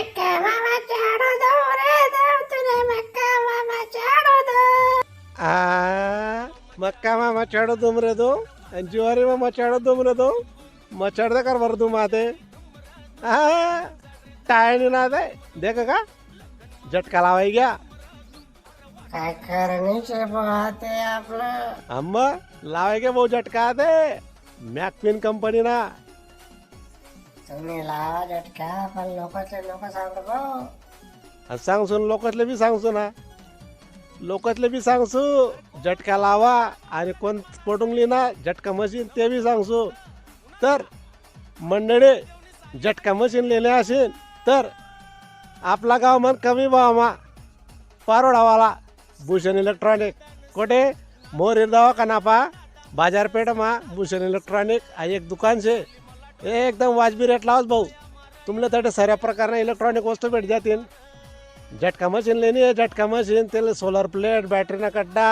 मक्का मामा चाड़ो दो रे दो तूने मक्का मामा चाड़ो दो मक्का मामा चढ़ो तुम रे दो ज्वारी मामा चढ़ो तुम रे दो मचड़ दे कर वर तुम आते टाइम ना दे देख का झटका लावाई गया काय करणीचे पाहते आपलं अम्मा लावाई के भाऊ झटका दे मॅकपिन कंपनी ना तुम्ही लावा झटका पण लोकांचे लोक सांगतो सांगसून लोकातले बी सांगसू ना लोकातले बी सांगसू झटका लावा आणि कोण पटुंगली ना झटका मशीन ते बी सांगसू तर मंडळी झटका मशीन लेणे असेल तर आपला गाव मन कमी भावमा पारोडावाला भूषण इलेक्ट्रॉनिक कोठे मोर दवाखाना पा बाजारपेठमा भूषण इलेक्ट्रॉनिक हा एक दुकान छे एकदम वाजबी रेट लावस भाऊ तुमले तटे साऱ्या प्रकारना इलेक्ट्रॉनिक वस्तू भेट जातील झटका मशीन लेनी आहे झटका मशीन त्याला सोलर प्लेट बॅटरीना कड्डा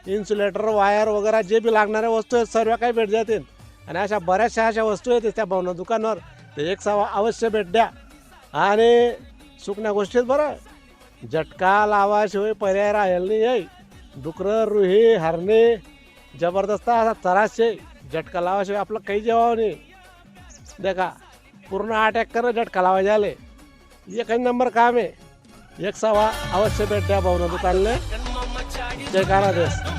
इन्सुलेटर वायर वगैरे जे बी लागणाऱ्या वस्तू आहेत सर्व काही भेट जातील आणि अशा बऱ्याचशा अशा वस्तू आहेत त्या भावना दुकानावर ते एक सावा अवश्य भेट द्या आणि सुकण्या गोष्टीत बरं झटका लावाशिवाय पर्याय राहील नाही आहे डुकरं रुही हरणे जबरदस्त असा त्रास आहे झटका लावाशिवाय आपलं काही जेवावं नाही देखा पूर्ण अटॅक करणं झटका लावा झाले एक नंबर काम आहे एक सावा अवश्य भेट द्या भावना दुकानले जय काळा देश